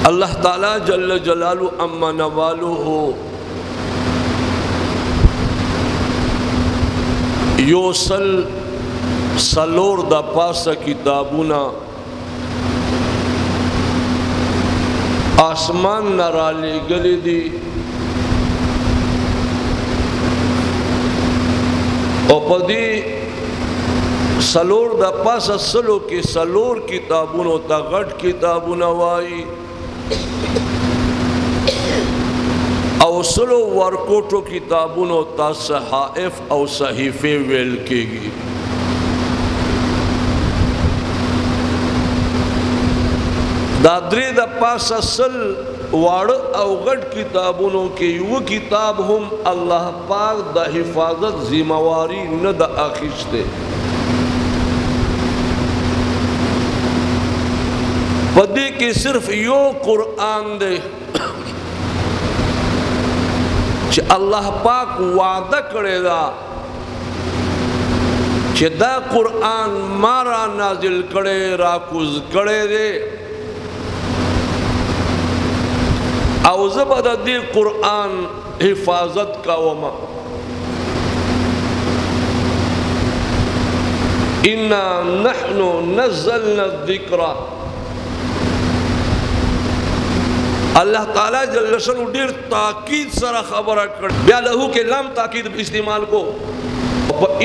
अल्लाह ताला जल्ल जलालु अम्मा नवालुहु योसल सलोर द पास किताबुना आसमान नराले गले दी पदी सलोर द पास सलो के सलोर किताबुनो तगट किताबुना वाई अवसलो वर्कोटो किताबुनो ता सहाइफ और सहीफे वेल केगी दादरी द पास असल वाड़ अवगढ़ किताबों के वो किताब हम अल्लाह पाक द हिफाजत जिम्मेवारी न द आखिस्ते पदी के सिर्फ यो कुरान दे अल्लाह पाक वादा करेगा कि दा कुरान मारा नाजिल करे राकुज करे दे औज़बदी कुरान हिफाजत का वमा इन्ना नहनु नज़्ज़लना ज़िक्रा अल्लाह ताला जल्ल शअनु ढेर ताकीद सरा खबर कर बिया लहू के लाम ताकीद इस्तेमाल को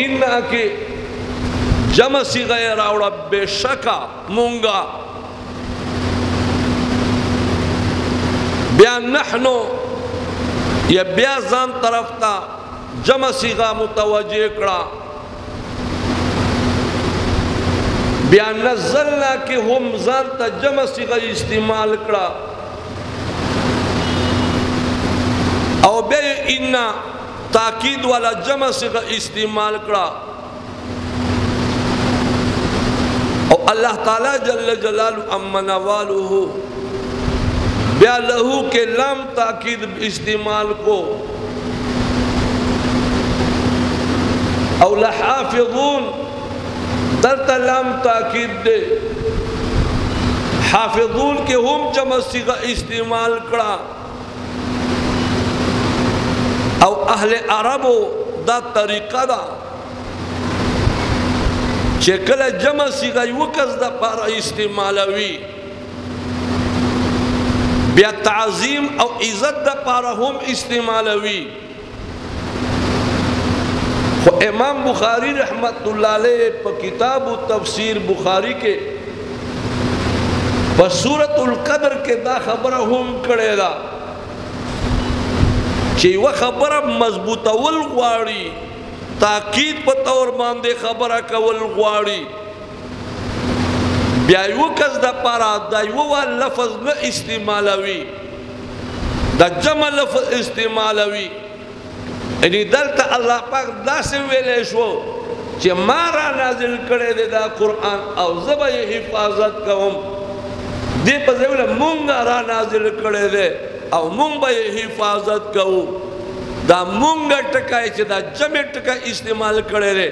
इन्ना के जम सिगा रावड़ा बेशका मूंगा ब्या नहनो या ब्या जान तरफ ता जम सिगा मुतवज्जे कड़ा ब्या नज़्ज़लना के हम जान ता जम सिगा इस्तेमाल कड़ा और बे इन्ना ताकीद वाला जम सिगा इस्तेमाल कड़ा और अल्लाह ताला जल्ल जलालु अम्मा नवालुहु ब्या लहू के लाम ताकीद इस्तेमाल को और हाफिज़ून दर लाम ताकीद दे हाफिज़ून के हम चमसी का इस्तेमाल करा और अहले अरबो दा तरीका दा चेकल जमसी का वकस दा पारा इस्तेमाल हुई ब्या ताज़ीम और इज़्ज़त दा पारा हम इस्तेमाल हुई इमाम बुखारी रहमतुल्लाह अलैह पर किताब तफसीर बुखारी के पर सूरतुल क़द्र के दा खबर हम करेगा कि वह खबर मजबूतवल ग्वाड़ी ताकीद पर तौर मानदे खबर कवल ग्वाड़ी ब्यायु कस द पारा दायु वा लफ्ज़ न इस्तेमालवी द जमा लफ्ज़ इस्तेमालवी यानी दलता अल्लाह पाक दासे वेले शो कि मारा नाजिल करे दे दा कुरान और जब ये हिफाजत कवम दे पजेवले मुंगा रा नाजिल करे दे और मुंबा ये हिफाजत कवू दा मुंगा टकाए चे दा जमे टका इस्तेमाल करे दे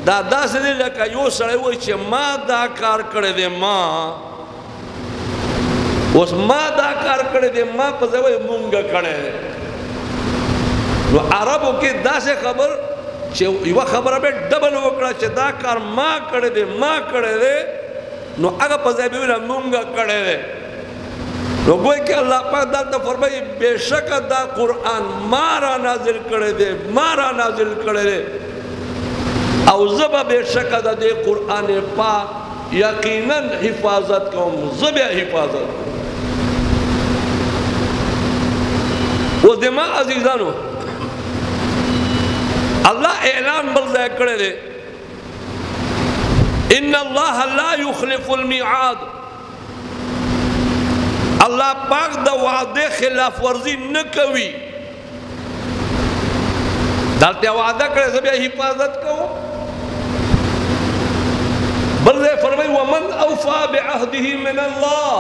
दादा से लगा यो सड़े वो चे माँ दा कार करे दे माँ उस माँ दा कार करे दे माँ पजेवले मुंगा करे दे वो अरबों के दा से खबर चे युवा खबर में डबल वकड़ा चे दा कार माँ करे दे नो आगे पजेवले मुंगा करे दे तो गोई के अल्लाह पाक दाल तो फरमाई बेशक दा कुरान मारा नाजिल करे दे मारा नाजिल करे दे और ज़बा बेशक दा दे कुरान पाक यकीनन हिफाजत कौम ज़बा हिफाजत वो दिमा अजीज़ानो अल्लाह ऐलान बल्ज़ा करे दे इन्ना अल्लाह ला युखलिफुल मिआद अल्लाह पाक द वादे खिलाफ वर्जी न कवी दालते वादा करे सब हिफाजत करो बल्ले फरमाई वमन औफा बिअहदिही मिन अल्लाह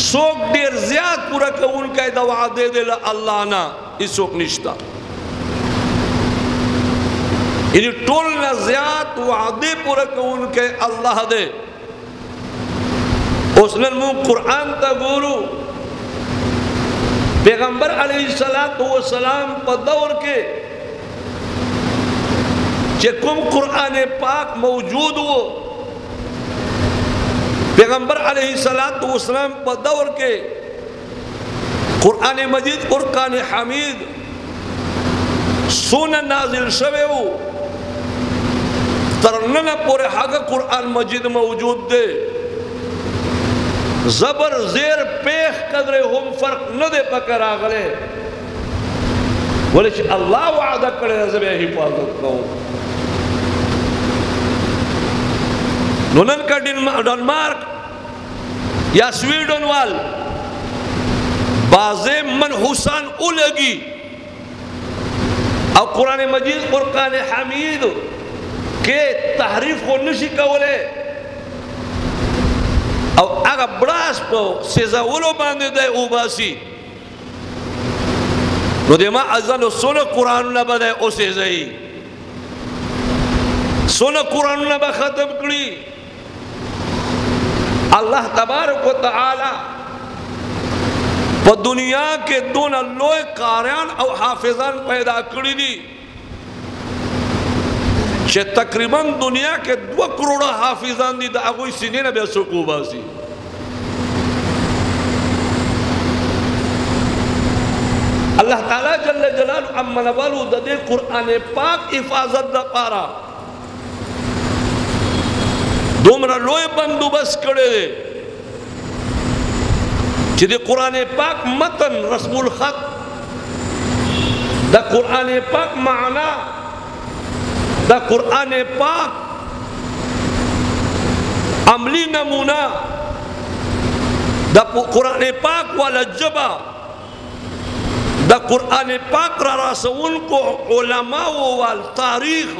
सोक देर ज्यादा पूरा कबूल का द वादे दे अल्लाह ना इस सोक निश्ता इन्हें टोल न ज्यादा वादे पूरा कबूल के अल्लाह दे उसने मुँह कुरान ता गुरु पैगंबर अलैहिस्सलाम पर दौर के चेकुम कुरान पाक मौजूद हो पैगंबर अलैहिस्सलाम पर दौर के कुरान मजीद कुरान हमीद सोना नाजिल शवे हो तरनना पूरे हाग कुरान मजीद मौजूद दे जबर जेर पेख कदरे हम फर्क न दे पकर आगले बोले अल्लाह वादा करे जब हिफाजत करूं नोनन का डेनमार्क या स्वीडन वाल बाजे मन हुसान उलगी और कुरान मजीद कुरान हमीद के तहरीफ को नशी कवले और आगा ब्रास को सेजा उलो बांधे दे उबासी नोदेमा अज़न सोना कुरान न बदे ओ सेजाई सोना कुरान न बखतम करी अल्लाह तबारक व तआला पर दुनिया के दोनों लोए कारियान और हाफिजान पैदा करी दी चे तकरीबन दुनिया के 2 करोड़ हाफिजान दी दागोई सीने न बेसुकूबासी अल्लाह ताला जल्ले जलालु अम्मा नवालु दे कुरान पाक हिफाजत दा पारा दोमरा लोए बंदोबस्त करे दे जिदे कुरान पाक मतन रस्मुल खत दा कुरान पाक माना दा कुरान पाक अमली नमूना दा कुरान पाक वाला जबा दा कुरान पाक रासउन को उलमा वाल तारीख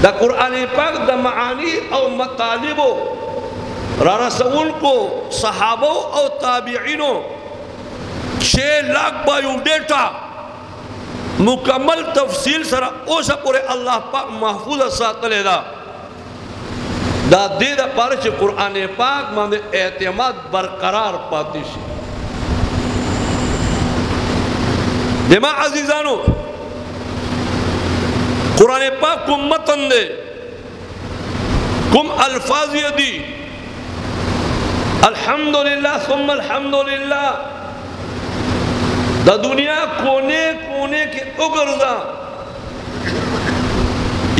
दा कुरान पाक दा मानी और मतालिबो रासउन को सहाबो और ताबिईनो 6 लाख बायोडेटा मुकम्मल तफसील सरा ओस पूरे अल्लाह पाक महफूज सातले दा दे दा पारे चे कुरान पाक माने एतमाद बरकरार पाती शी देमा अजीजानो कुरान पाक कुम मतन दे कुम अल्फाज यदी अल्हम्दुलिल्लाह सुम्मा अल्हम्दुलिल्लाह दा दुनिया कोने कोने के उगरदा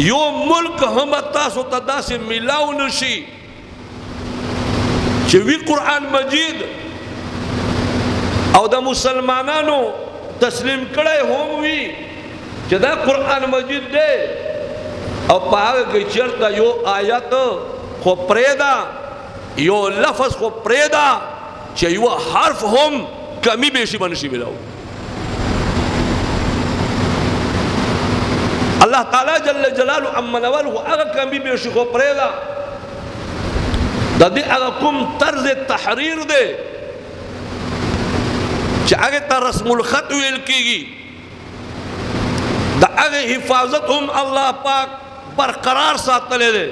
यो मुल्क हम तासो तदा से मिलाओ नशी वी कुरान मजीद और दा मुसलमानानो तस्लीम करे होम वी जदा कुरान मजीद दे और पाग के चलता यो आयत को प्रेदा यो लफ्ज को प्रेदा चे यो हर्फ होम कमी बेशी बनशी मिलाओ अल्लाह ताला जल्ले जलालु अम्मा नवालु अगर कमी बेशी को प्रेदा ददी अगर कुम तर्ज तहरीर दे चाहे ता रस्मुल खत वेल कीगी दा अगे हिफाजत हम अल्लाह पाक बरकरार सातले दे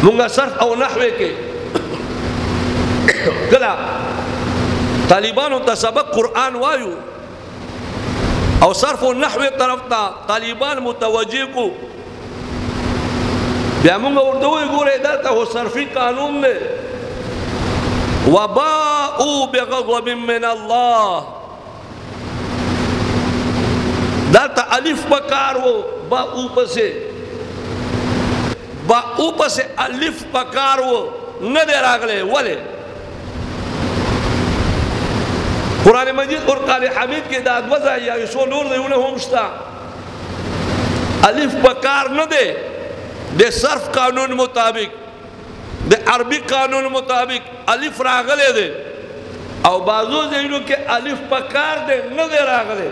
मुंगा सर्फ और नहवे के गला तालिबानों ता सबक कुरान वायु और सर्फ और नहवे तरफ ता तालिबान मुतवज्जे को ब्यामुंगा उर्दू गोरे दाता हो सर्फी कानून ने वबाउ बिग़ज़बिन मिन अल्लाह दाता अलिफ पकार वो बा ऊपर से अलिफ पकार वो न दे रागले वले कुरान मजीद और कुरान हमीद के दाद वज़ा या इसो नूर दे उन्हें होमस्ता अलिफ पकार न दे सर्फ कानून मुताबिक दे अरबी कानून मुताबिक अलिफ रागले दे और बाजू जैनों के अलिफ पकार दे न दे रागले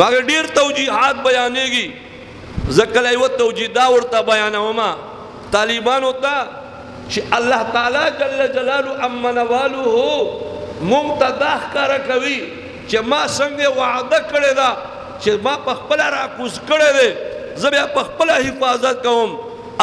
आगे डेर तौजीहात बयानेगी जकल वो तौजीदा उड़ता बयाना होमा तालिबान होता कि अल्लाह ताला जल्ल जलालु अम्मा नवालु हो मुमतदाह कर कवि कि माँ संगे वादा करे दा कि माँ पखपला राकुस करे दे जब या पखपला हिफाजत कहूँ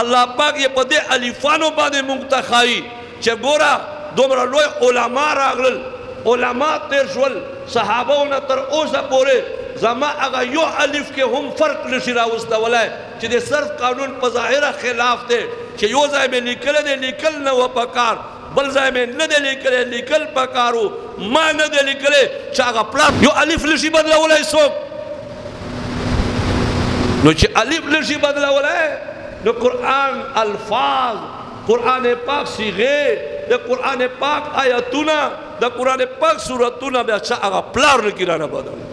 الله پاک یې په دې الفانو باندې موږ ته ښایي چې ګوره دومره لوی علما راغلل، علما تیر شول، صحابهونه تر اوسه پورې زما هغه یو الف کې هم فرق نشي راوستولی چې د صرف قانون په ظاهره خلاف دی چې یو ځای مې لیکلی دی، لیکل نه و پکار، بل ځای مې نه دی لیکلی، لیکل پکار و، ما نه دی لیکلی چې هغه پلار یو الف نشي بدلولی څوک. نو چې الف نشي بدلولی نو قرآن الفاظ، قرآن پاک صیغې، د قرآن پاک آیتونه، د قرآن پاک سورتونه بیا هغه پلار نه کي رانه بدل.